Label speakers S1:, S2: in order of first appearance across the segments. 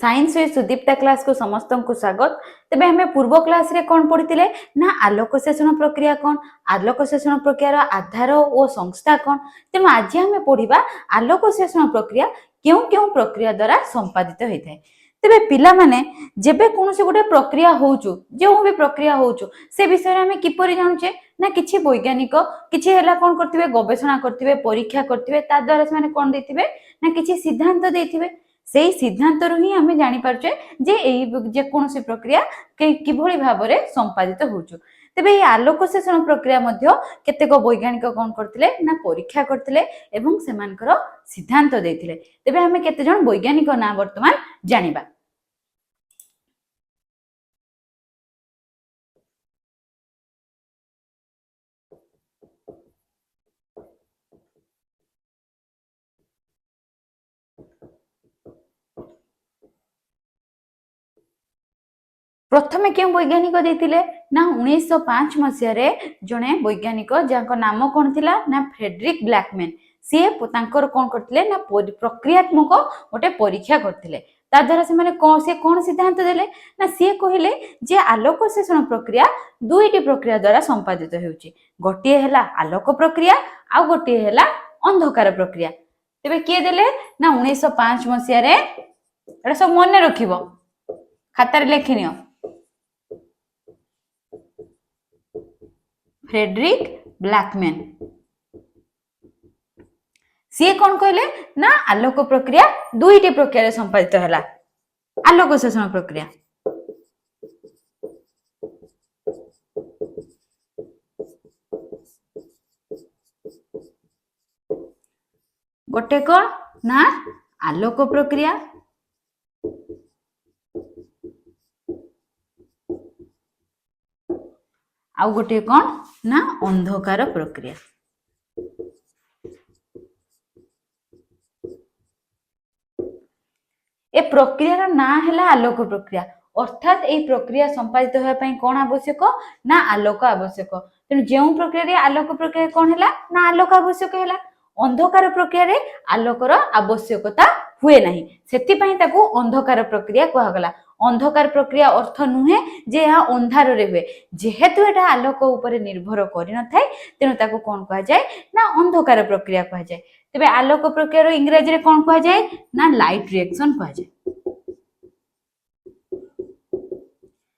S1: Science with Sudipta class को समस्त को स्वागत। तेबे हमें पूर्व क्लास रे कौन पढ़ी ना आलोक शोषण प्रक्रिया कौन, आलोक शोषण प्रक्रियार आधार और संस्था कौन। तेणु आज हमें पढ़ा आलोक शोषण प्रक्रिया क्यों क्यों प्रक्रिया द्वारा संपादित होता है। तेबे पिला माने जेबे कौन से गोटे प्रक्रिया होचु, जो भी प्रक्रिया होचु से विषय में किपरि जानुचे ना किछि वैज्ञानिक किछि हैला कोन करथिबे, गवेषणा करथिबे, परीक्षा करथिबे, ता द्वारा से माने कोन देथिबे ना किछि सिद्धांत देथिबे। सेही सिद्धांत रु ही हमें जानि पारछे जे एई जे कोनोसी प्रक्रिया किभଳି भाबरे संपादित होचु। तेबे एई आलोक शोषण प्रक्रिया मध्य केतेक वैज्ञानिक कोन करथिले ना परीक्षा करथिले एवं सेमानकर सिद्धांत देथिले। तेबे हमें केते जण वैज्ञानिक ना वर्तमान जानिबा। प्रथमे क्यों वैज्ञानिक देथिले ना 1905 मसिया रे जणे वैज्ञानिक जाको नाम कोन थिला ना फ्रेडरिक ब्लैकमैन। सी तांकर कोन करथिले ना प्रक्रियात्मक गोटे परीक्षा करथिले। ता द्वारा से माने कोन सिद्धांत देले ना सी कहिले जे आलोक शोषण प्रक्रिया दुईटी प्रक्रिया द्वारा संपादित हेउची। गोटिए हैला आलोक प्रक्रिया आ गोटिए हैला अंधकार प्रक्रिया। तेबे किए देले ना 1905 मसिया रे एटा सब मन रखिबो, खातार लेखिनियो। फ्रेडरिक ब्लैकमैन सी कौन कहले ना आलोक प्रक्रिया दुईटी प्रक्रिया संपादित हैला। आलोक शोषण प्रक्रिया गोटे कौन ना आलोक प्रक्रिया आउ गोटे कौन ना अंधकार प्रक्रिया। ए प्रक्रिया ना है आलोक प्रक्रिया, अर्थात ए प्रक्रिया संपादित होगा कौन आवश्यक ना आलोक आवश्यक। तेणु जो प्रक्रिया आलोक प्रक्रिया कौन है ना आलोक आवश्यक है। अंधकार प्रक्रिया आलोकर आवश्यकता हुए नहीं, सेतिपई ताकू अंधकार प्रक्रिया कहगला। अंधकार प्रक्रिया अर्थ नुहे जे यहाँ अंधार रे हुए, जेहेतु एटा आलोक उपरे निर्भर करि न थाए तेणु ताकू कोन कहा जाए ना अंधकार प्रक्रिया कहा जाए। तेबे आलोक प्रक्रिया रो इंग्रजी रे कोन कहा जाए ना लाइट रिएक्शन कहा जाए।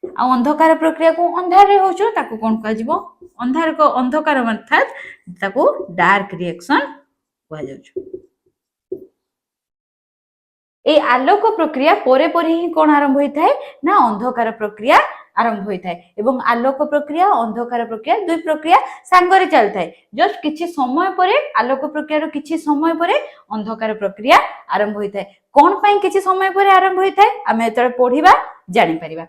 S1: आ अंधकार प्रक्रिया को अंधार रे होचो ताकू कोन कहा जिवो अंधार को अंधकार अर्थात ताकू डार्क रिएक्शन कहा जाउछ। ए आलोक प्रक्रिया परे परे ही कोन आरंभ होई थाए ना अंधकार प्रक्रिया आरंभ होई थाए एवं आलोक प्रक्रिया अंधकार प्रक्रिया दुई प्रक्रिया सांगरे चल थाए। जस्ट किछि समय परे आलोक प्रक्रिया रो किछि समय परे अंधकार प्रक्रिया आरंभ होई थाए। कोन पई किछि समय परे आरंभ होई थाए आमे एतरे पढिबा जानि परिबा।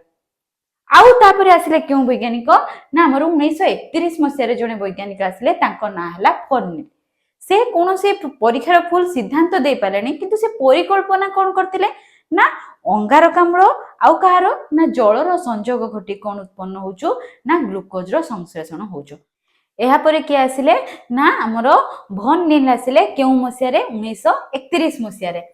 S1: आउ तापरे आसिले क्यों वैज्ञानिक ना हमर 1931 मसिया रे जने वैज्ञानिक आसिले तांको ना हला फर्नेल। से कौन से परीक्षार फुल सिद्धांत दे पारे किंतु से परिकल्पना कौन करथिले ना अंगारकाम्ल आउ कहारो ना जलर संयोग घटी कौन उत्पन्न होचो ना ग्लूकोज रो संश्लेषण होचो। एहा परे के आसिले ना हमर भन नील आसिले केउ मसिया रे 1931 मसिया रे।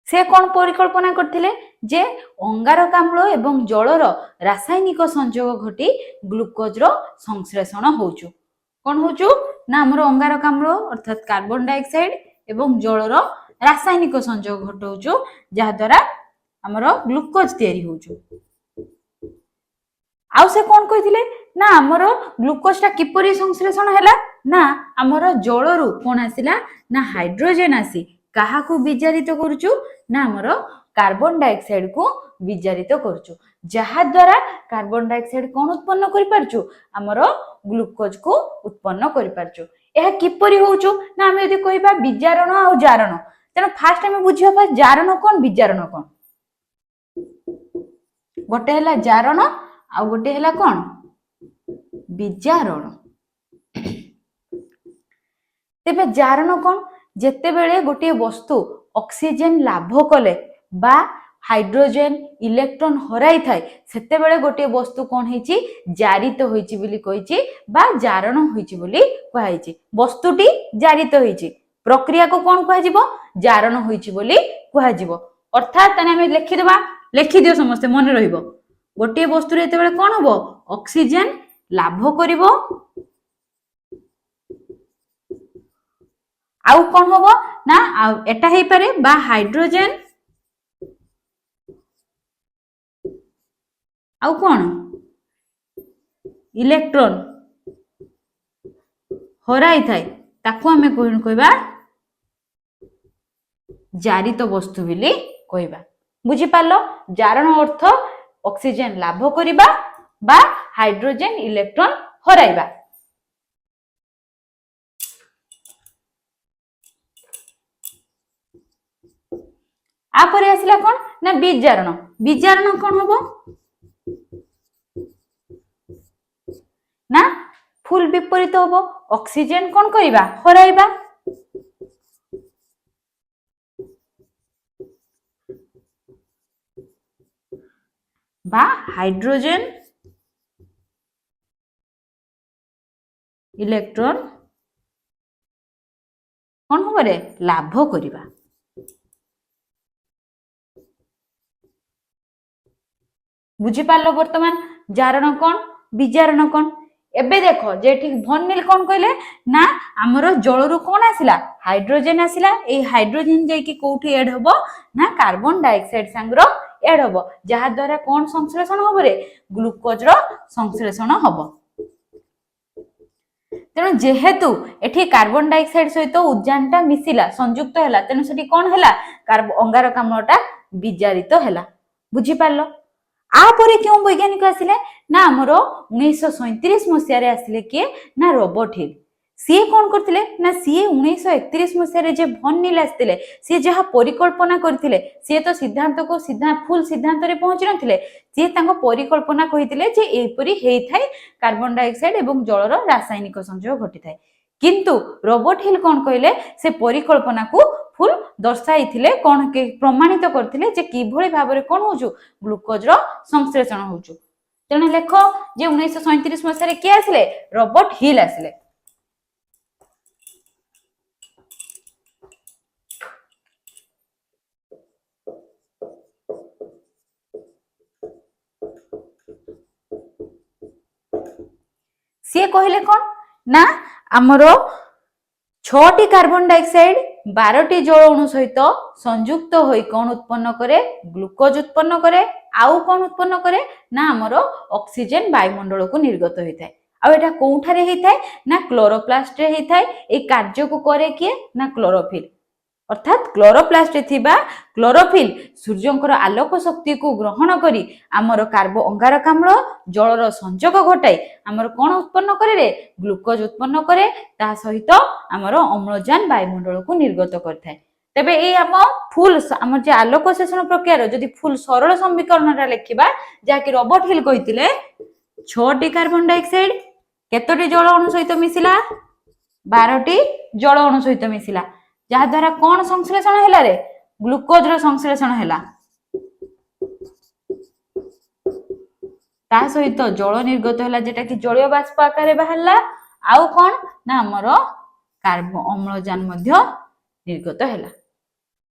S1: से कौन परिकल्पना करथिले जे अंगारकाम्ल एवं जलर रासायनिक संयोग घटी ग्लूकोज रो संश्लेषण होचु। कौन होचु ना हमर अंगारकाम्ल अर्थात कार्बन डाइऑक्साइड एवं जलर रासायनिक संयोग घटोचु जहा द्वारा हमर ग्लूकोज तयारी होचु। आउ से कौन कहिथिले ना हमर ग्लूकोज ता किपरि संश्लेषण हैला ना हमर जलरु कोन आसिला ना हाइड्रोजन आसी काहाकू विजारित करूचु ना हमर कार्बन डाइऑक्साइड को विजारित करूचु जहा द्वारा कार्बन डाइऑक्साइड कोन उत्पन्न करि पारचु हमर ग्लूकोज को उत्पन्न करि पारचु। एहा किपरि होचु ना हम यदि कहिबा विजारण आ जारण तेनो फास्ट हम बुझिबा जारण कोन विजारण कोन। गोटे हैला जारण आ गोटे हैला कोन विजारण। तेबे जारण कोन जेते बेले गोटे वस्तु ऑक्सीजन लाभ कले बा हाइड्रोजेन इलेक्ट्रॉन हराई थाए सेते बेले गोटे वस्तु कौन होईची जारित होईची बोली कहिची बा जारण होईची बोली कहाईची वस्तुटी जारित होईची प्रक्रिया को कौन कहाजिबो जारण होईची बोली कहाजिबो अर्थात तने हमें लिखि देबा लिखि दियो समस्त मन रहिबो गोटे वस्तु रे एते बेले कौन हबो ऑक्सीजन लाभ करिवो आउ कौन हबो ना एटा हेई पारे बा हाइड्रोजेन आउ कौन इलेक्ट्रॉन हराई थाए ताकू हमें कौन कहबा जारित वस्तु बोली कहबा बुझी पारलो जारण अर्थ ऑक्सीजन लाभ करिबा बा हाइड्रोजेन इलेक्ट्रॉन हराइबा आपरे आसला कौन ना बीजारण कौन हबो ना फुल विपरीत हबो ऑक्सीजन कौन करिबा हराइबा बा हाइड्रोजेन इलेक्ट्रॉन कौन हबो रे लाभ करिबा बुझी पारलो वर्तमान जारण कौन बीजारण कौन एबे देखो जे ठीक भनिल कौन कहले ना हमरो जळरु कौन आसिला हाइड्रोजन आसिला ए हाइड्रोजन जाई कि कोठी ऐड हबो ना कार्बन डाइऑक्साइड संगरो ऐड हबो जहा द्वारा कौन संश्लेषण हबो रे ग्लूकोज रो संश्लेषण हबो तेणु जेहेतु एठी कार्बन डाइऑक्साइड सहित उद्यानटा मिसिला संयुक्त हैला तेणु सेठी कौन हैला अंगारकाम्लटा विजारित हैला बुझी पारलो आपरे क्यों वैज्ञानिक आसिले ना हमरो 1937 मसिया रे आसिले किए ना रॉबर्ट हिल सी कौन करथिले ना सी 1931 मसिया रे जे भन नील आस्तिले सी जहा परिकल्पना करथिले सी तो सिद्धांत को सीधा फुल सिद्धांत रे पहुंची नथिले सी तांको परिकल्पना कहिथिले जे एपरी हेई थाए कार्बन डाइऑक्साइड एवं जलर रासायनिक संयोग घटी थाए किंतु रॉबर्ट हिल कौन कहले से परिकल्पना को फुल दर्शाई थिले कौन के प्रमाणित करथिले जे किभଳି भाबरे कौन होजु ग्लूकोज रो संश्लेषण होजु तेने लेखो जे 1937 मसिया रे के आसिले रॉबर्ट हिल आसिले सी कहले कौन ना हमरो 6टी कार्बन डाइऑक्साइड 12टी जल अणु सहित संयुक्त होई कौन उत्पन्न करे ग्लूकोज उत्पन्न करे आउ कौन उत्पन्न करे ना हमरो ऑक्सीजन वायुमंडल को निर्गत होई थाए आ एटा कोठारे हेई थाए ना क्लोरोप्लास्ट रे हेई थाए ए कार्य को करे किए ना क्लोरोफिल अर्थात क्लोरोप्लास्ट थिबा क्लोरोफिल सूर्यंकर आलोक शक्ति को ग्रहण करी आमर अंगारकाम्ल जलर संयोग घटाई आमर कौन उत्पन्न करे रे ग्लूकोज उत्पन्न करे ता सहित आमर अम्लजान वायुमंडल को निर्गत करथाय तेबे ए आम फुल आमर जे आलोक शोषण प्रक्रिया जदि फुल सरल समीकरण रा लेखिबा जाकि रॉबर्ट हिल कहिथिले 6टी कार्बन डाइऑक्साइड केतोटी जल अणु सहित मिसिला 12टी जल अणु सहित मिसिला जहा द्वारा कौन संश्लेषण हैला रे ग्लूकोज रो संश्लेषण हैला ता सहित जल निर्गत हैला जेटा कि जलीय बाष्प आकार रे बाहरला आउ कौन ना हमर कार्बन अम्लजान मध्य निर्गत हैला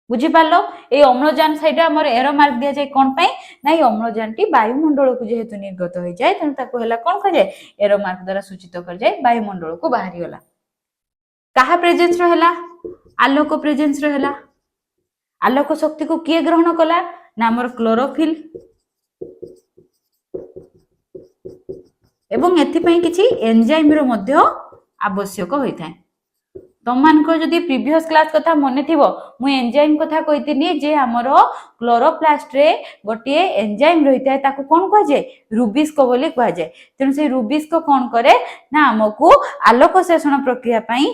S1: बुझी पारलो ए अम्लजान साइड हमर एरो मार्क दिया जाय कोन पई ना ए अम्लजान टी वायुमंडल को जेहेतु निर्गत होई जाय तन ताको हैला कोन कह जाय एरो मार्क द्वारा सूचित कर जाय वायुमंडल को बाहरी होला काहा प्रेजेंस रो हैला आलोक प्रेजेंस रो हैला आलोक शक्ति को किए ग्रहण कला ना हमर क्लोरोफिल एवं एथि पई किछि एंजाइम रो मध्य आवश्यक होई थाए तमान को जदि प्रीवियस क्लास कथा मने थिबो मु एंजाइम कथा कहितिनी जे हमरो क्लोरोप्लास्ट रे गोटे एंजाइम रहिता ताको कोन कह जाय रुबिस्को बोली कह जाय तेनु से रुबिस्को कोन करे ना हमकु आलोक शोषण प्रक्रिया पई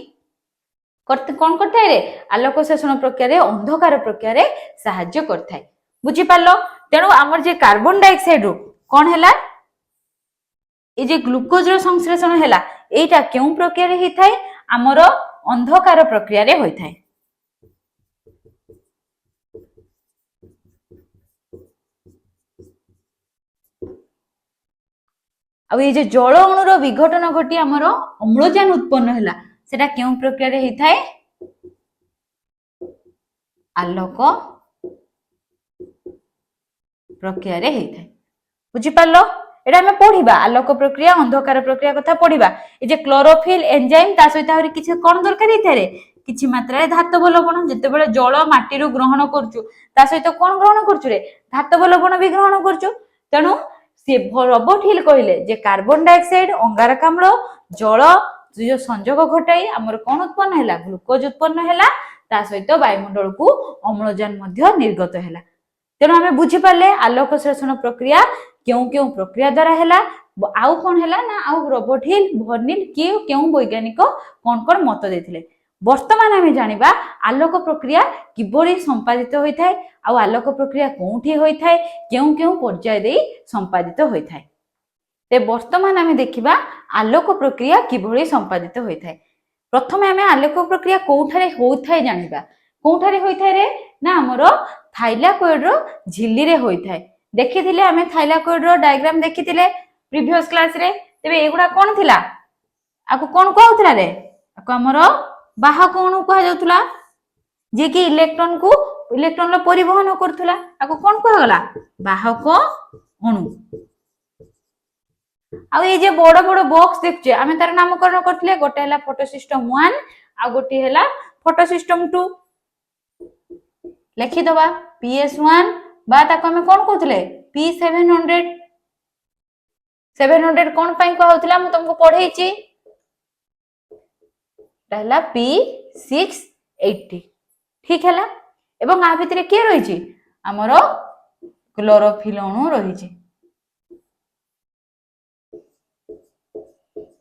S1: करते कोन करथाय रे आलोक शोषण प्रक्रिया रे अंधकार प्रक्रिया रे सहाय्य करथाय बुझी पारलो तेनु हमर जे कार्बन डाइऑक्साइड रो कोन हैला ए जे ग्लूकोज रो संश्लेषण हैला एटा केउ प्रक्रिया रे हिथाय हमरो अंधकार प्रक्रिया रे होई थाए ଆଉ ये जल अणुर विघटन घटी आमर अम्लजान उत्पन्न है सेटा क्यों प्रक्रिया रे होता है आलोक प्रक्रिया रे होता है बुझी पारलो एटा हमें पढ़िबा आलोक प्रक्रिया अंधकार प्रक्रिया कथा पढ़िबा ए जे क्लोरोफिल एंजाइम ता सहित आहुरी किछि कोन दरकार हितारे किछि मात्रा रे धातव लवण जेते बेले जल माटी रु ग्रहण करचु ता सहित कोन ग्रहण करचु रे धातव लवण भी ग्रहण करचु तेनु से रॉबर्ट हिल कहले जे कार्बन डाइऑक्साइड अंगारकाम्ल जल जो संयोग घटाई आमर कोन उत्पन्न हैला ग्लूकोज उत्पन्न हैला ता सहित वायुमंडल को अम्लजान मध्य निर्गत हैला तेणु आम बुझी पारे आलोक संश्लेषण प्रक्रिया क्यों क्यों प्रक्रिया द्वारा हैला आउ कौन हैला ना आउ रॉबर्ट हिल भर्निल किए क्यों वैज्ञानिक कौन कौन मत देथिले वर्तमान आम जानिबा आलोक प्रक्रिया किबोली संपादित होता है आउ आलोक प्रक्रिया कोठी होता है क्यों क्यों पर्याय दे संपादित होता है ते वर्तमान आम देखिबा आलोक प्रक्रिया किबोली संपादित होता है प्रथम आम आलोक प्रक्रिया कोठारे होता है जानिबा कोठारे होता है रे ना हमर थाइलाकोइड रो झिल्ली रे होता है देखिथिले आमे थाइलाकोइड रो डायग्राम देखिथिले प्रीवियस क्लास रे तेबे एगुडा कोन थिला आको कोन कहउतला रे आको हमर बाहक अणु कहा जाउतला जे कि इलेक्ट्रॉन रो परिवहन करथुला आको कोन कहा गला बाहक अणु आ ए जे बड़ बड़ बॉक्स देखछे आमे तार नामकरण करथले गोटे हला फोटो सिस्टम 1 आ गोटे हला फोटो सिस्टम 2 लिखि दबा PS1 बा ताको हमें कोन कहथले P700 700 कोन पई कहउतला म तुमको पढेइची पहला P680 ठीक है एवं आ भितर किए रही आमर क्लोरोफिल अणु रही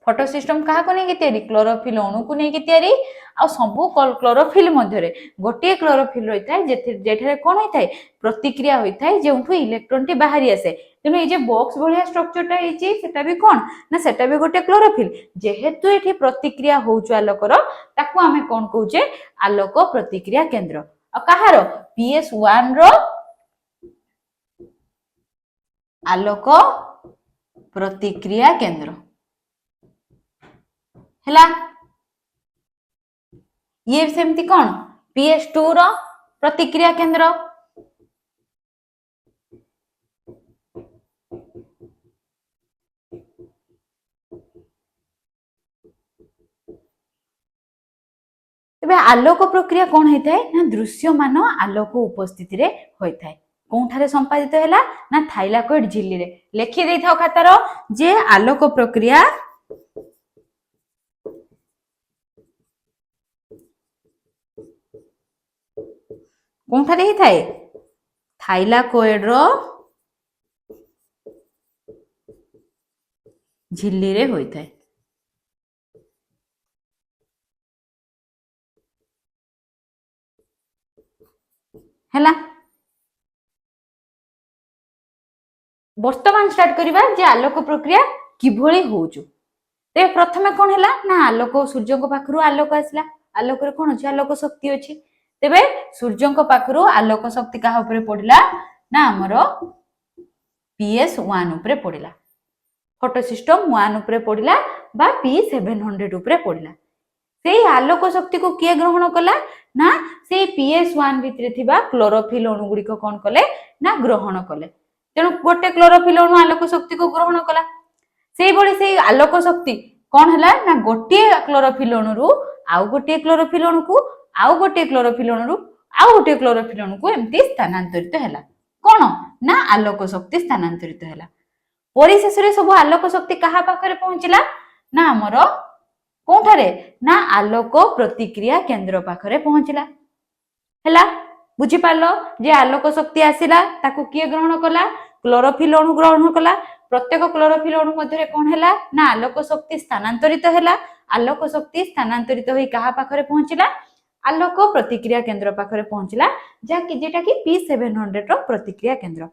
S1: फोटो सिस्टम क्या नहीं क्लोरोफिल अणु को नहीं तैयारी आ सब क्लोरोफिल मध्य गोटे क्लोरोफिल रही है जेठे कौन होता है प्रतिक्रिया होता है जो इलेक्ट्रॉन टी बाहरी आसे तेणु ये बॉक्स भाया स्ट्रक्चरटा सेटा भी कौन ना सेटा भी गोटे क्लोरोफिल जेहेतु ये प्रतिक्रिया होउछु आलोकर ताकू आमे कौन कहूचे आलोक प्रतिक्रिया केंद्र आ कहार PS1 रो आलोक प्रतिक्रिया केंद्र हैला ये सेमती कौन PS2 रो प्रतिक्रिया केंद्र तेबे आलोक प्रक्रिया कौन होता है ना दृश्यमान आलोक उपस्थिति रे होता है कौठारे संपादित हैला ना थाइलाकोइड झिल्ली रे लिखि देई थाओ खातार जे आलोक प्रक्रिया कौठारे ही थाए थाइलाकोइड रो झिल्ली रे होता है हैला वर्तमान स्टार्ट करिबा जे आलोक प्रक्रिया किभଳି होउछु ते प्रथमे कोन हैला ना आलोक सूर्य को पाखरु आलोक आसला आलोक रे कोन अछि आलोक शक्ति अछि तेबे सूर्य को पाखरु आलोक शक्ति काहा ऊपर पडिला ना हमरो PS1 ऊपर पडिला फोटो सिस्टम 1 ऊपर पडिला बा P700 ऊपर पडिला से आलोक शक्ति को किए ग्रहण कला ना से PS1 भितरे थिबा क्लोरोफिल अणु गुडी को कोन कले ना ग्रहण कले तेणु गोटे क्लोरोफिल अणु आलोक शक्ति को ग्रहण कला से बळे से आलोक शक्ति कोन हला ना गोटे क्लोरोफिल अणु रु आउ गोटे क्लोरोफिल अणु को आउ गोटे क्लोरोफिल अणु रु आउ गोटे क्लोरोफिल अणु को एमती स्थानांतरित हैला कोन ना आलोक शक्ति स्थानांतरित हैला परिशेष रे सब आलोक शक्ति कहा पाखरे पहुंचला ना हमरो कोठारे ना आलोक प्रतिक्रिया केंद्र पाखरे पहुंचला हैला बुझी पारलो जे आलोक शक्ति आसिला ताकू किए ग्रहण कला क्लोरोफिल अणु ग्रहण कला प्रत्येक क्लोरोफिल अणु मध्य कोन हैला ना आलोक शक्ति स्थानांतरित हैला आलोक शक्ति स्थानांतरित होई कहा पाखरे पहुंचला आलोक प्रतिक्रिया केंद्र पाखरे पहुंचला जेटा कि P700 रो प्रतिक्रिया केंद्र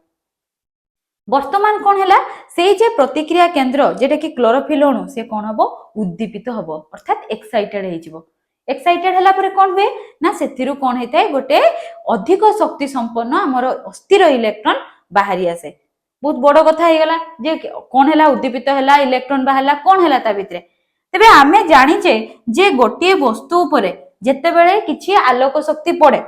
S1: वर्तमान कौन हैला से जे प्रतिक्रिया केंद्र जेटा कि क्लोरोफिल अणु से कौन हबो उद्दीपित हबो अर्थात एक्साइटेड हेजिवो एक्साइटेड हला परे कौन हुए ना सेथिरु कौन हेताय गोटे अधिक शक्ति संपन्न हमर अस्थिर इलेक्ट्रॉन बाहरी आसे बहुत बड़ कथा हो गला जे कौन है उद्दीपित है इलेक्ट्रॉन बाहर कौन है ता भितर तेबे आमे जानिचे जे गोटे वस्तु उपरे जेतेबेले किछि आलोक शक्ति पड़े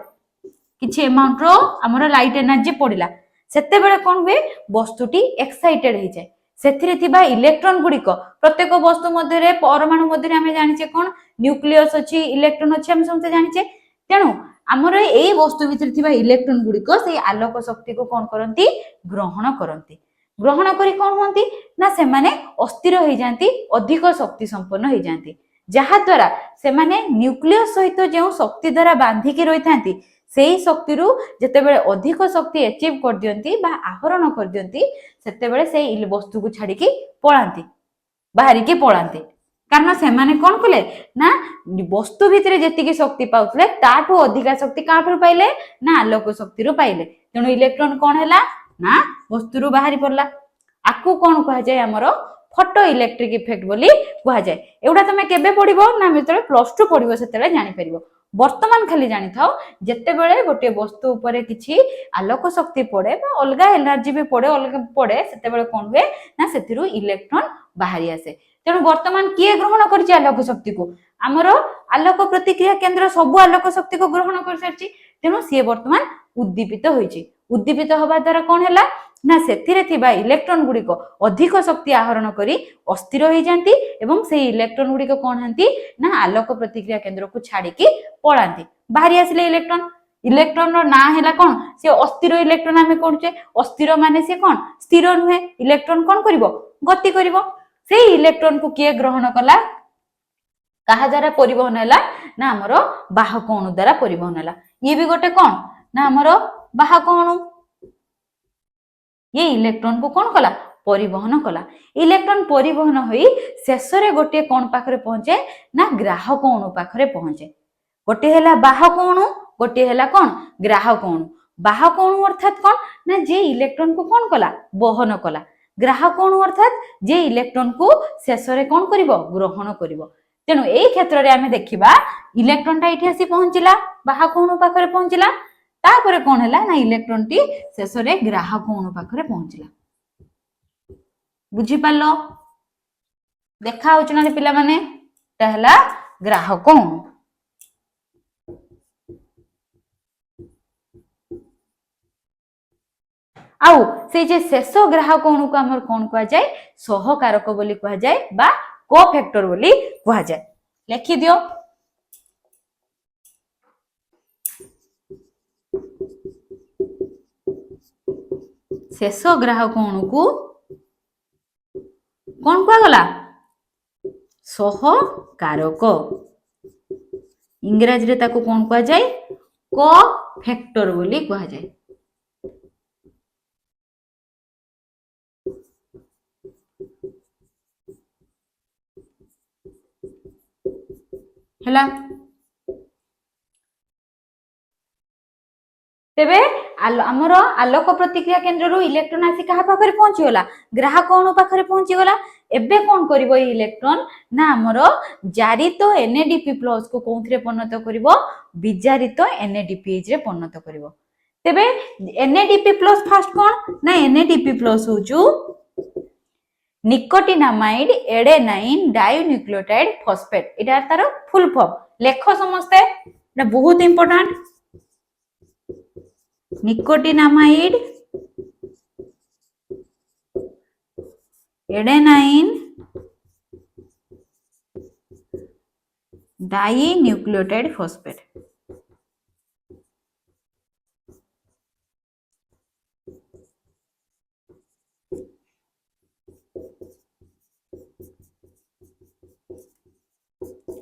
S1: किछि अमाउंट रो हमर लाइट एनर्जी पड़िला सेतेबेले कोन हुए वस्तुटी एक्साइटेड हो जाए सेथिरे थिबा इलेक्ट्रॉन गुड़िक प्रत्येक वस्तु मध्य परमाणु मध्य आमे जानिचे कोन न्यूक्लियस अछि इलेक्ट्रॉन अछि हम समझे जानिचे तेणु आमर एई वस्तु भितर थिबा इलेक्ट्रॉन गुड़िक से आलोक शक्ति को कोन करंती ग्रहण करंती ग्रहण करी कोन होंती ना से माने अस्थिर हो जाती अधिक शक्ति संपन्न हो जाती जहा द्वारा से माने न्यूक्लियस सहित जो शक्ति द्वारा बांधिकी रही थांती सेही शक्ति रु जेतेबेले अधिक शक्ति अचीव कर दियंती बा आहरण कर दियंती सेतेबेले सेही वस्तु को छाड़ी की पळांती बाहरी की पळांती कारण से माने कोन कले ना वस्तु भितरे जेतिकी शक्ति पाउतले ताठू अधिक शक्ति काठू पाइले ना आलोक शक्ति रु पाइले तेणु इलेक्ट्रॉन कोन हैला ना वस्तु रु बाहरी पड़ला आकु कोन कहा जाय हमरो फोटो इलेक्ट्रिक इफेक्ट बोली कहा जाय एउडा तमे केबे पढिबो ना मितले प्लस 2 पढिबो सेतेले जानि परिबो वर्तमान खाली जानि थाओ जेतेबेले गोटे वस्तु उपरे किछि आलोक शक्ति पड़े बा अलगा एनर्जी भी पड़े अलगा पड़े सेतेबेले कोन हुए ना सेतिरु इलेक्ट्रॉन बाहरी आसे तेणु वर्तमान किए ग्रहण करछि आलोक शक्ति को हमरो आलोक प्रतिक्रिया केंद्र सब आलोक शक्ति को ग्रहण कर सरछि तेणु सी वर्तमान उद्दीपित होइछि उद्दीपित होबा द्वारा कोन हैला ना सेथिरे थिबा इलेक्ट्रॉन गुड़िक अधिक शक्ति आहरण करी अस्थिर हो जाती एवं से इलेक्ट्रॉन गुड़िक कोन हंती ना आलोक प्रतिक्रिया केंद्र को छाड़ी की पळांती बाहरी आसिले इलेक्ट्रॉन इलेक्ट्रॉन रो ना हैला कोन से अस्थिर इलेक्ट्रॉन हमें कहूचे अस्थिर माने से कोन स्थिर नुहे इलेक्ट्रॉन कोन करिवो गति करिवो से इलेक्ट्रॉन को किए ग्रहण कला कहा द्वारा परिवहन हैला ना हमरो बाहक अणु द्वारा परिवहन हैला ये भी गोटे कोन ना हमरो बाहक अणु ये इलेक्ट्रॉन को कौन कला परिवहन कला इलेक्ट्रॉन परिवहन होई शेष रे गोटे कोन पाखरे पहुंचे ना ग्राहक अणु पाखरे पहुंचे गोटे हैला बाहक अणु गोटे हैला कोन ग्राहक अणु बाहक अणु अर्थात कोन ना जे इलेक्ट्रॉन को कोन कला वहन कला ग्राहक अणु अर्थात जे इलेक्ट्रॉन को शेष रे कोन करिवो ग्रहण करिवो तेनु एई क्षेत्र रे आमे देखिबा इलेक्ट्रॉन टा इठी आसी पहुंचिला बाहक अणु पाखरे पहुंचिला तापरे कोन हैला ना इलेक्ट्रॉन टी शेष रे ग्राहक अणु पाखरे पहुंचिला बुझी पालो देखा होछ ना पिला माने ता हैला ग्राहक अणु आउ से जे शेष ग्राहक अणु को हमर कोन कहा जाय सहकारक बोली कहा जाय बा कोफैक्टर बोली कहा जाय लिखि दियो शेष ग्राहक अणु को कौन कहा गला सहकारक इंग्रजी रे ताको कौन कहा जाए कोफैक्टर बोली कहा जाए हैला तेबे आमर आलोक प्रतिक्रिया केंद्र रो इलेक्ट्रॉन आसी कहा पाखरे पहुंची गला ग्राहक अणु पाखरे पहुंची गला एबे कोन करिवो इलेक्ट्रॉन ना आमर जारित NADP+ को कोंथरे परिणत करिवो विजारित NADPH रे परिणत करिवो तेबे NADP+ फास्ट कोन ना NADP+ होजु निकोटिनामाइड एडेनाइन डाइन्यूक्लियोटाइड फॉस्फेट इटा तार फुल फॉर्म लेखो समस्ते एटा बहुत important nicotinamide adenine dinucleotide phosphate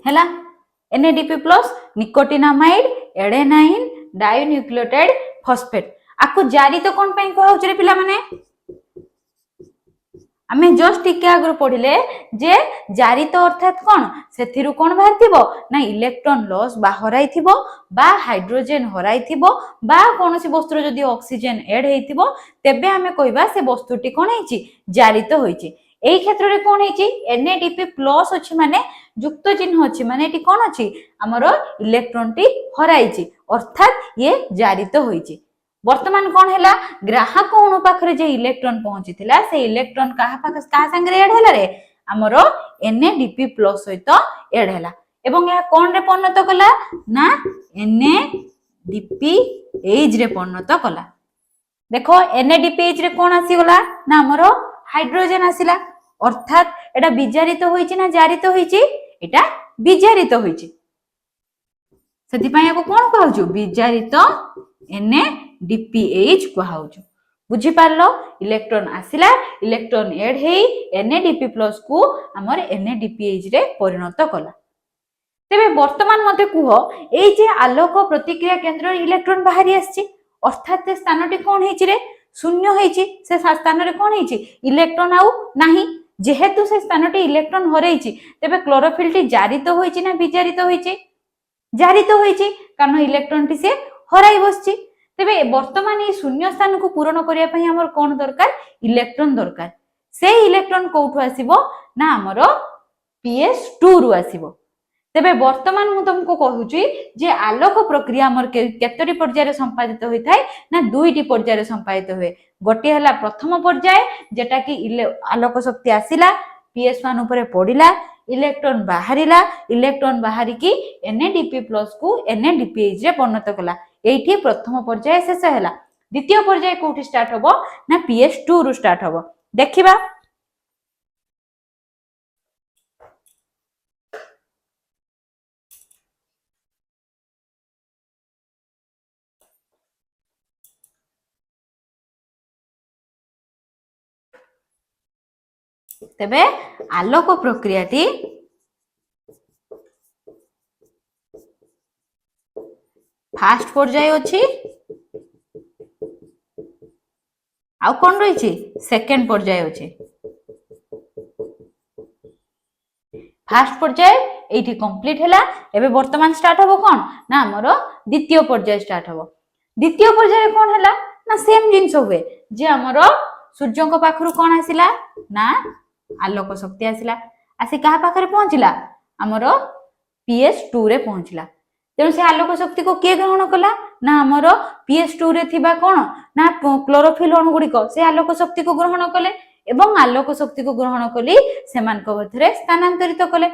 S1: हैला NADP+ nicotinamide adenine dinucleotide phosphate आको जारी तो कोन पई कहौ रे पिला माने आमे जस्ट टिके आगर पढिले जे जारी तो अर्थात कोन सेथिरु कोन बाहरथिबो ना इलेक्ट्रॉन लॉस बा हराइथिबो बा हाइड्रोजन हराइथिबो बा कोनोसी वस्तु जदी ऑक्सीजन ऐड हेइथिबो तेबे आमे कहबा से वस्तुटी कोन हेछि जारित होइछि एई क्षेत्र रे कोन हेछि NADP+ अछि माने युक्त चिन्ह अछि माने एटी कोन अछि हमरो इलेक्ट्रॉन टी हराइछि अर्थात ये जारित होइछि वर्तमान कौन है ग्राहक अणु पाखरे जे इलेक्ट्रॉन पहुंची से इलेक्ट्रॉन कहा संगे एड है रे आमर NADP+ सहित एड है एवं यह कौन रे परिणत कला ना NADPH रे परिणत कला। देखो NADPH रे कौन आसीगला ना आमर हाइड्रोजन आसिला अर्थात एटा विजारित होईची ना जारित होईची एटा विजारित होईची सेति पय याको कोन कहउछु विजारित NADPH कहउछु। बुझी पारलो इलेक्ट्रॉन आसिला इलेक्ट्रॉन एड हेई NADP+ को हमर NADPH रे परिणत कला। तेबे वर्तमान मते कुह एई जे आलोक प्रतिक्रिया केंद्र इलेक्ट्रॉन बाहरी आछि अर्थात से स्थानटी कोन हेछि रे शून्य हेछि से स्थान रे कोन हेछि इलेक्ट्रॉन आउ नाही जेहेतु से स्थानटी इलेक्ट्रॉन हरैछि तेबे क्लोरोफिल टी जारित होईछि ना विजारित होईछि जारित होईछि कारण इलेक्ट्रॉन टी से हराई बसछि। तेबे वर्तमान ए शून्य स्थान को पूरण करिया पई हमर कोन दरकार इलेक्ट्रॉन दरकार से इलेक्ट्रॉन कोठु आसीबो ना हमर PS2 रु आसीबो। तेबे वर्तमान मु तुमको कहूची जे आलोक प्रक्रिया हमर केतरी पर्याय संपादित होई थाए ना दुईटी पर्याय संपादित हुए गोटे हला प्रथम पर्याय जेटा कि आलोक शक्ति आसिला PS1 ऊपर पडिला इलेक्ट्रॉन बाहरी की NADP+ को NADPH रे परिणत कला एठी प्रथम पर्याय शेष हैला। द्वितीय पर्याय कोठी स्टार्ट होबो ना PS2 रु स्टार्ट होबो देखिबा। तेबे आलोक प्रक्रियाटी फास्ट पर्याय अछि आ कोन रहिछि सेकंड पर्याय अछि। फास्ट पर्याय एठी कंप्लीट हैला एबे वर्तमान स्टार्ट होबो कोन ना हमर द्वितीय पर्याय स्टार्ट होबो। द्वितीय पर्याय कोन हैला ना सेम जिंस हुए जे हमर सूर्य को पाखरु कोन आसिला ना आलोक शक्ति आसिला आसी कहा पाखरे पहुंचिला हमर PS2 रे पहुंचिला तेणु से आलोक शक्ति को किए ग्रहण कला ना हमर PS2 रे थिबा कोन ना क्लोरोफिल अणु गुड़िक से आलोक शक्ति को ग्रहण कले एवं आलोक शक्ति को ग्रहण कली सेमानक मध्यरे स्थानांतरित कले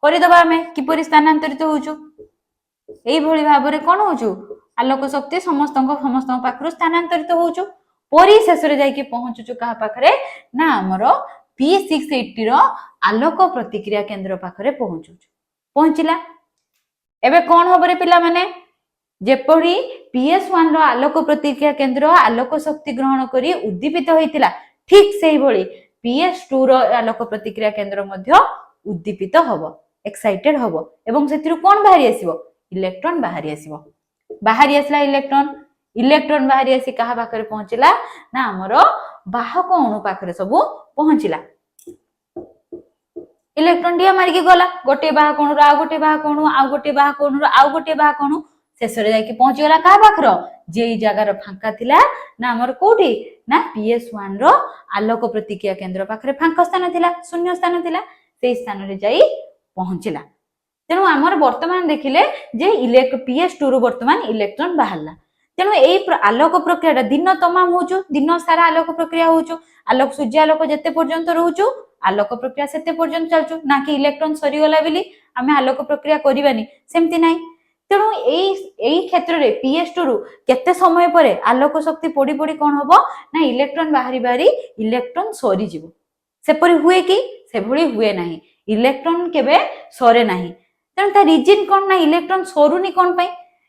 S1: करिदबा हमें किपरि स्थानांतरित होउछु एई भली भाबरे कोन होउछु आलोक शक्ति समस्त पाखरु स्थानांतरित होउछु परि शेष रे जाई के पहुंचुछु कहा पाखरे ना हमर P680 रो आलोक प्रतिक्रिया केंद्र पाखरे पहुंचिला। एबे कोन होबरे पिला माने जेपरि PS1 रो आलोक प्रतिक्रिया केंद्र आलोक शक्ति ग्रहण करी उद्दीपित होइतिला ठीक सेही भली PS2 रो आलोक प्रतिक्रिया केंद्र मध्य उद्दीपित होबो एक्साइटेड होबो एवं सेतिरु कोन बाहरी आसीबो इलेक्ट्रॉन बाहरी आसीबो। बाहरी आसला इलेक्ट्रॉन बाहरी आसी कहा पाखरे पहुंचिला ना हमरो बाहक अणु पाखरे सब पहुंचिला। इलेक्ट्रॉन दिया मारिकी गला गोटे बाहक अणु आ गोटे बाहक अणु आ गोटे बाहक अणु आ गोटे बाहक अणु शेष रे जाई पहुंची गला कहा पाखरो जेई जगार फांका थिला ना हमर कोठी ना PS1 रो आलोक प्रतिक्रिया केंद्र पाखरे फांका स्थान थिला शून्य स्थान थिला सेई स्थान रे जाई पहुंचिला। तेणु आमर वर्तमान देखिले जे PS2 रु वर्तमान इलेक्ट्रॉन बाहरला तेणु एई आलोक प्रक्रिया दिन तमाम होचु दिन सारा आलोक प्रक्रिया होचु आलोक सूर्य आलोक जते पर्यंत रहउचु आलोक प्रक्रिया सेते पर्यंत चलचु ना कि इलेक्ट्रॉन सरी गला बेली आमे आलोक प्रक्रिया करिबानी सेमति नाही। तेणु एई क्षेत्र रे PS2 रु केते समय परे आलोक शक्ति पड़ी कोन होबो ना इलेक्ट्रॉन बाहरी इलेक्ट्रॉन सरी जिवो सेपरि हुए कि सेभली हुए नाही इलेक्ट्रॉन केबे सरे नाही। तेणु ता रीजन कोन ना इलेक्ट्रॉन सरुनी कोन पई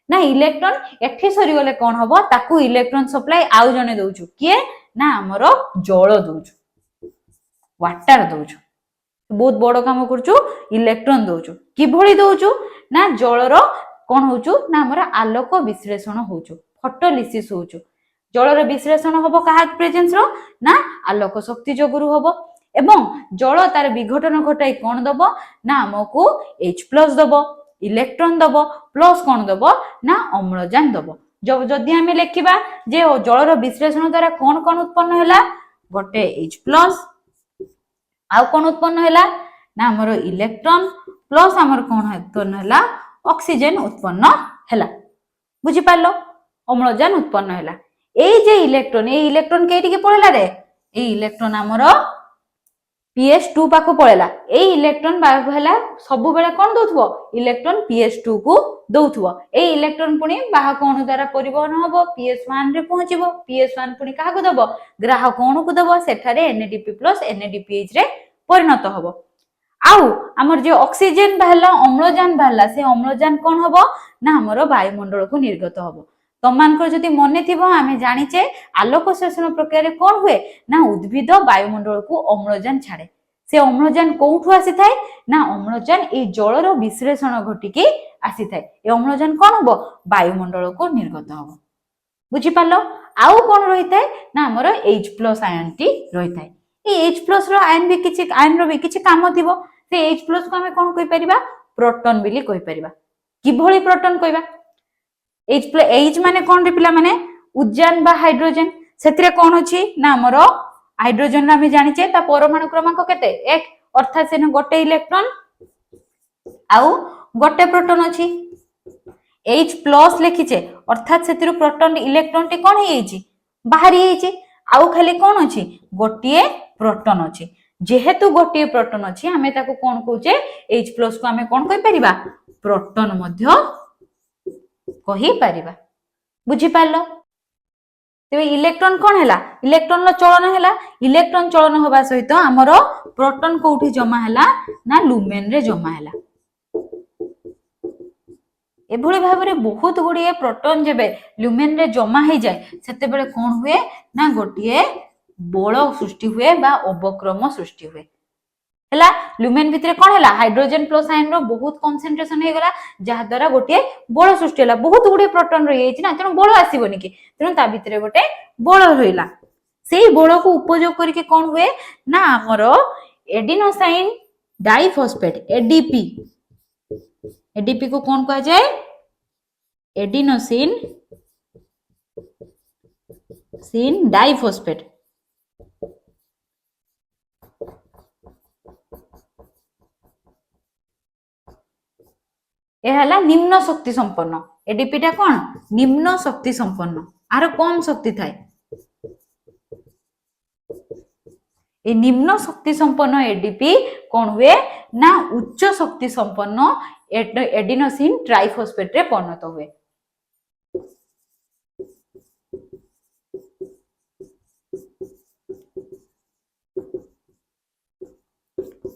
S1: ना इलेक्ट्रॉन एठी सरी गले कोन होबो ताकू इलेक्ट्रॉन सप्लाई आउ जने दउछु किए ना हमरो जल दउछु वाटर दउछु बहुत बड़ काम करछु इलेक्ट्रॉन दउछु किभली दउछु ना जलरो कोन होउछु ना हमर आलोक विश्लेषण होउछु फोटोलिसिस होउछु जलर विश्लेषण होबो कहा प्रेजेंस रो ना आलोक शक्ति जोगुरु होबो एवं जल तार विघटन घटाई कोन दबो ना हमकु H+ दबो इलेक्ट्रॉन दबो प्लस कोन दबो ना अम्लजान दबो। जदि हमें लेखिबा जे जलर विश्लेषण द्वारा कोन कोन उत्पन्न हैला गोटे H+ आउ कोन उत्पन्न हैला ना हमर इलेक्ट्रॉन प्लस हमर कोन उत्पन्न हैला ऑक्सीजन उत्पन्न हैला बुझी पारलो अम्लजान उत्पन्न हैला। ए इलेक्ट्रॉन केटिके पळेला रे ए इलेक्ट्रॉन हमरो PS2 पाखु पळेला ए इलेक्ट्रॉन बाहर हला सब बेले कोन दउथबो इलेक्ट्रॉन PS2 को दउथबो ए इलेक्ट्रॉन पुनी बाहा कोन द्वारा परिवहन होबो PS1 रे पहुंचीबो PS1 पुनी काहा को दबो ग्राहक कोन को दबो सेठारे NADP+ NADPH रे परिणत होबो आउ हमर जे ऑक्सीजन बाहला अम्लजान बाहला से अम्लजान कोन होबो ना हमरो वायुमंडल को निर्गत होबो तमानकर जदि मने थिबो आमे जानिचे आलोक शोषण प्रक्रिया कोन हुए ना उद्भिद वायुमंडल को अम्लजान छाड़े से अम्लजान कोठु आसी थाए ना अम्लजान ए जलर विश्लेषण घटिकी आसी थाए ए अम्लजान कोन होबो वायुमंडल को निर्गत होबो बुझी पालो आउ कोन रही थाए ना हमर H+ आयन टी रही थाए ए H+ रो आयन भी किछि आयन रो भी किछि काम थिबो से H+ को हमें कोन कहि परिबा प्रोटॉन बिली कहि परिबा कि भली प्रोटॉन कहिबा H माने कोन रे पिला माने उद्यान बा हाइड्रोजन सेतरे कोन अछि ना हमरो हाइड्रोजन हम जानिचे ता परमाणु क्रमांक केते 1 अर्थात सेन गोटे इलेक्ट्रॉन आउ गोटे प्रोटॉन अछि H+ लिखिचे अर्थात सेतिरु प्रोटॉन इलेक्ट्रॉन टी कोन हेछि बाहरी हेछि आउ खाली कोन अछि गोटिए प्रोटॉन अछि जेहेतु गोटिए प्रोटॉन अछि हमें ताको कोन कहूचे H+ को हमें कोन कहि परिबा प्रोटॉन मध्य कहि परिबा बुझी पालो तेबे इलेक्ट्रॉन कोन हैला इलेक्ट्रॉन लो चलन हैला इलेक्ट्रॉन चलन होबा सहित हमरो प्रोटॉन कोठी जमा हैला ना लुमेन रे जमा हैला एभଳି भाबरे बहुत गुडिए प्रोटॉन जेबे लुमेन रे जमा हे जाय सेते बेले कोन हुए ना गोटिए बल सृष्टि हुए बा अवक्रम सृष्टि हुए हैला लुमेन भितरे कोन हैला हाइड्रोजन प्लस आयन रो बहुत कंसंट्रेशन हे गला जहा द्वारा गोटे बल सृष्टि हैला बहुत गुडी प्रोटॉन रही ना तेनु बल आसीबोनी कि तेनु ता भितरे गोटे बल रहिला सेही बल को उपयोग करके कोन हुए ना हमरो एडिनोसाइन डाइफॉस्फेट एडीपी को कोन कहा जाए एडिनोसिन डाइफॉस्फेट एहला निम्न शक्ति संपन्न एडीपी टा कोन निम्न शक्ति संपन्न आरो कम शक्ति थाए ए निम्न शक्ति संपन्न एडीपी कोन हुए ना उच्च शक्ति संपन्न एडिनोसिन ट्राइफॉस्फेट रे परिणत हुए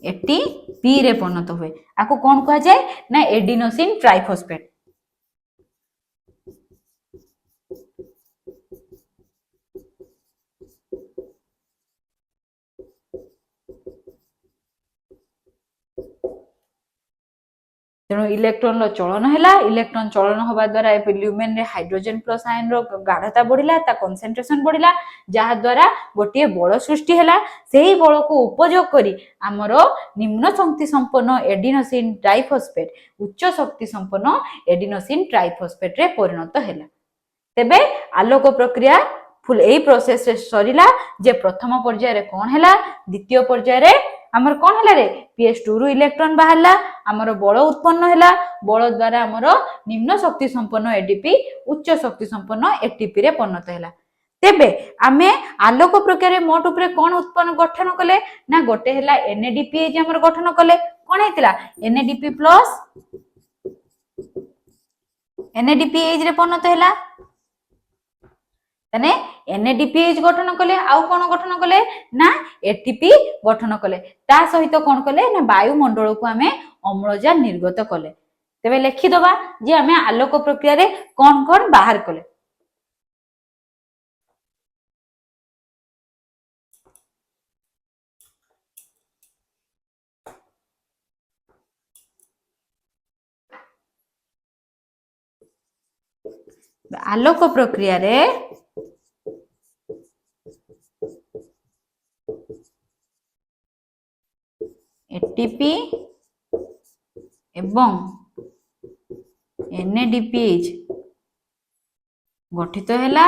S1: एटीपी रे परिणत हुए आको कोन कहा जाए ना एडिनोसिन ट्राइफॉस्फेट तेणु इलेक्ट्रॉन रो चलन हैला इलेक्ट्रॉन चलन होबा द्वारा ल्यूमेन रे हाइड्रोजन प्लस आयन रो गाढ़ता बढ़िला ता कंसंट्रेशन बढ़िला जहा द्वारा गोटे बल सृष्टि हैला सेही बल को उपयोग करी हमरो निम्न शक्ति संपन्न एडिनोसिन ट्राइफॉस्फेट उच्च शक्ति संपन्न एडिनोसिन ट्राइफॉस्फेट रे परिणत हैला तेबे आलोक प्रक्रिया फुल एई प्रोसेस रे सरिला जे प्रथम पर्याय रे कोन हैला द्वितीय पर्याय रे हमर कोन हैला रे PS2 रु इलेक्ट्रॉन बाहरला हमर बल उत्पन्न हैला बल द्वारा हमर निम्न शक्ति संपन्न एडीपी उच्च शक्ति संपन्न एटीपी रे परिणत हैला तेबे आमे आलोक प्रक्रिया रे मोट ऊपर कोन उत्पन्न गठन कले ना गोटे हैला NADPH हमर गठन कले कोन हेतिला NADPH रे परिणत हैला तने NADPH गठन कले आउ कोन गठन कले ना एटीपी गठन कले ता सहित कोन कले ना वायुमंडल को हमें अम्लजान निर्गत कले तेबे लिखि दबा जे हमें आलोक प्रक्रिया रे कोन कोन बाहर कले आलोक प्रक्रिया रे एटीपी एवं NADPH गठित हैला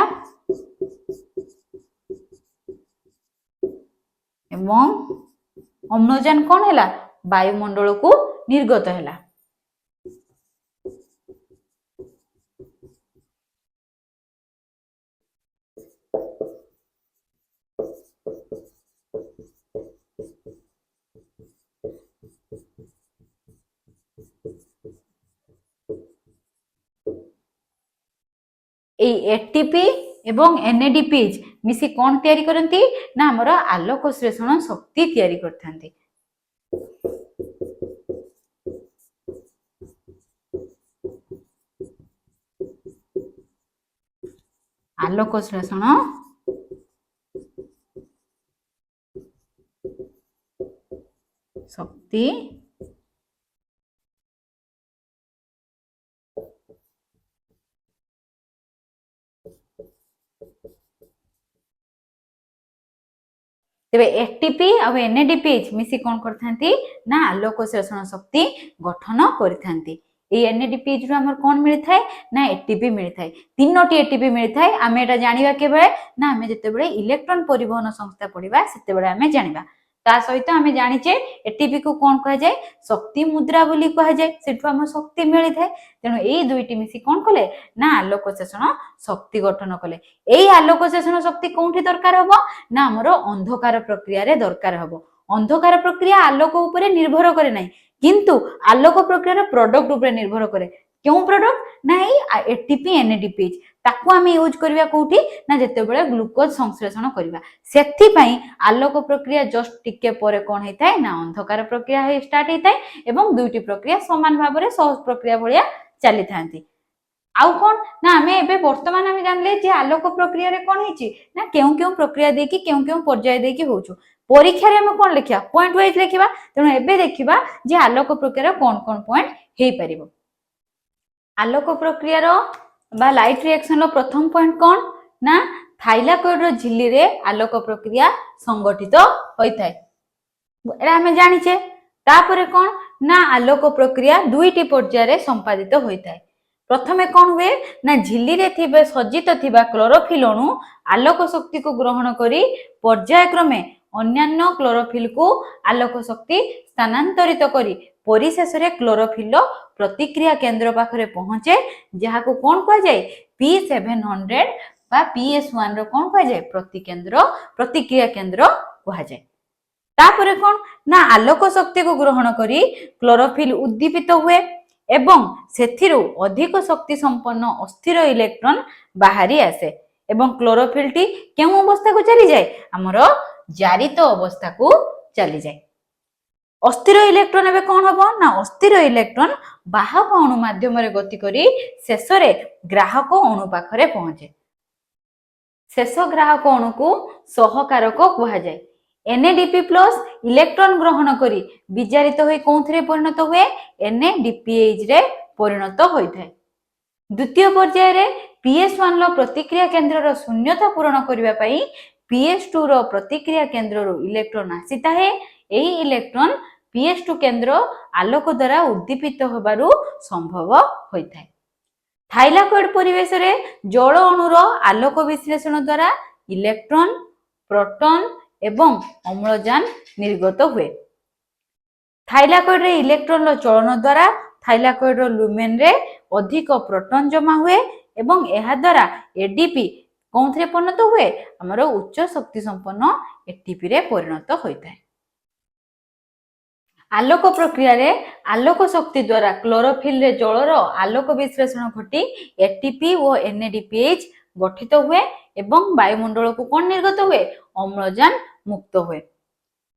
S1: एवं अम्लजान कोन हैला वायुमंडल को निर्गत हैला এই एटीपी एवं एनएडीपीज मिसी कौन तैयारी करती ना हमर आलोक श्लेषण शक्ति तैयारी करथांती। आलोक श्लेषण शक्ति तेबे एटीपी और एनएडीपीज मिसी कौन करथांती ना आलोक श्लेषण शक्ति गठन करथांती। ए एनएडीपीज रु हमर कौन मिलता है ना एटीपी मिलता है। तीनोटी एटीपी मिलता है। आमे एटा जानिबा केबे ना आमे जतेबेले इलेक्ट्रॉन परिवहन संस्था पढिबा सेतेबेले आमे जानिबा। ता सहित आमे जानिचे एटीपी को कौन कहा जाए शक्ति मुद्रा बोली कहा जाए। सेठु हम शक्ति मिली थाए। तेणु एई दुईटी मिसी कौन कले ना आलोक श्लेषण शक्ति गठन कले। एई आलोक श्लेषण शक्ति कोउठी दरकार हबो ना हमरो अंधकार प्रक्रिया रे दरकार हबो। अंधकार प्रक्रिया आलोक उपरे निर्भर करे नाही किंतु आलोक प्रक्रिया प्रोडक्ट उपरे निर्भर करे। क्यों प्रोडक्ट ना एटीपी एनएडीपीज ताकू आमे यूज करबा कोउठी ना जतेबेले ग्लूकोज संश्लेषण करबा। सेथि पई आलोक प्रक्रिया जस्ट टिके परे कोन हेताय ना अंधकार प्रक्रिया हे स्टार्ट हेताय एवं दुईटी प्रक्रिया समान भाबरे सहज प्रक्रिया भलिया चली थांती। आउ कोन ना आमे एबे वर्तमान आमे जानले जे आलोक प्रक्रिया रे कोन हेची ना केउ केउ प्रक्रिया देकी केउ पर्याय देकी होउछु। परीक्षा रे हम कोन लिखिया पॉइंट वाइज लिखिबा। तेणु एबे देखिबा जे आलोक प्रक्रिया कोन पॉइंट हेई परिबो। आलोक प्रक्रिया रो बा लाइट रिएक्शन रो प्रथम पॉइंट कोन ना थाइलाकॉइड रो झिल्ली रे आलोक प्रक्रिया संगठित होइथाय। एरा हमें जानिचे। तापरे कोन ना आलोक प्रक्रिया दुईटी पर्याय रे संपादित होइथाय। प्रथमे कोन हुए ना झिल्ली रे थिबे सज्जित थिबा क्लोरोफिल अणु आलोक शक्ति को ग्रहण करी पर्यायक्रमे अन्यान्य क्लोरोफिल को आलोक शक्ति स्थानांतरित करी परिशेष रे क्लोरोफिल प्रतिक्रिया केंद्र पाखरे पहुंचे जहाँ को कौन कहा जाए P700 बा PS1 रो कौन कहा जाए प्रतिक्रिया केंद्र कहा जाए। तापरे कौन ना आलोक शक्ति को ग्रहण करी क्लोरोफिल उद्दीपित हुए एवं सेथिरु अधिक शक्ति संपन्न अस्थिर इलेक्ट्रॉन बाहरी आसे एवं क्लोरोफिल टी केउ अवस्था को चली जाए हमरो जारित अवस्था को चली जाए। अस्थिर इलेक्ट्रॉन एबे कौन हबो ना अस्थिर इलेक्ट्रॉन बाहक अणु माध्यम रे गति करी शेष रे ग्राहक अणु पाखरे पहुंचे। शेष ग्राहक अणु को सहकारक कहा जाए। एनएडीपी प्लस इलेक्ट्रॉन ग्रहण करी विजारित होई कोंथरे परिणत हुए एनएडीपीएच रे परिणत होइथाय। द्वितीय पर्याय रे PS1 लो प्रतिक्रिया केंद्र रो शून्यता पूर्ण करिवा पई PS2 रो प्रतिक्रिया केंद्र रो इलेक्ट्रॉन आसीता है। एही इलेक्ट्रॉन PS2 केंद्र आलोक द्वारा उद्दीपित होबारु संभव होइथाय। थाइलाकॉइड परिवेश रे जल अणुर आलोक विश्लेषण द्वारा इलेक्ट्रॉन प्रोटॉन एवं अम्लजान निर्गत हुए। थाइलाकॉइड रे इलेक्ट्रॉन रो चलन द्वारा थाइलाकॉइड रो लुमेन रे अधिक प्रोटॉन जमा हुए एवं एहा द्वारा एडीपी कोंथरे परिणत हुए हमरो उच्च शक्ति संपन्न एटीपी रे परिणत होइथाय। आलोक प्रक्रिया रे आलोक शक्ति द्वारा क्लोरोफिल रे जलर आलोक विश्लेषण घटी एटीपी और एनएडीपीएच गठित हुए एवं वायुमंडल को कौन निर्गत हुए अम्लजान मुक्त हुए।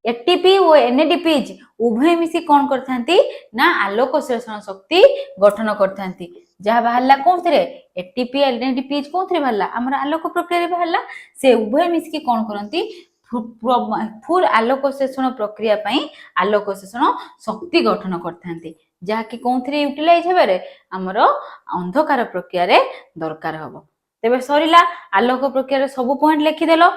S1: एटीपी और एनएडीपीएच उभय मिसी कौन करथांती ना आलोक श्लेषण शक्ति गठन करथांती। जहा बाहरला कोंथरे एटीपी एनएडीपीएच कोंथरे बाहरला हमर आलोक प्रक्रिया रे बाहरला से उभय मिसी कौन करंती फुल आलोक श्लेषण प्रक्रिया पई आलोक श्लेषण शक्ति गठन करथांती जहा कि कोंथरे यूटिलाइज हेबारे हमर अंधकार प्रक्रिया रे दरकार हबो। तेबे सरीला आलोक प्रक्रिया रे सब पॉइंट लिखि देलो।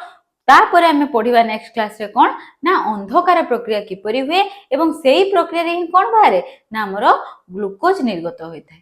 S1: तापरे हमें पढ़िबा नेक्स्ट क्लास रे कोन ना अंधकार प्रक्रिया किपरि हुए एवं सेही प्रक्रिया रे कोन बाहरे ना हमर ग्लूकोज निर्गत होइथाय।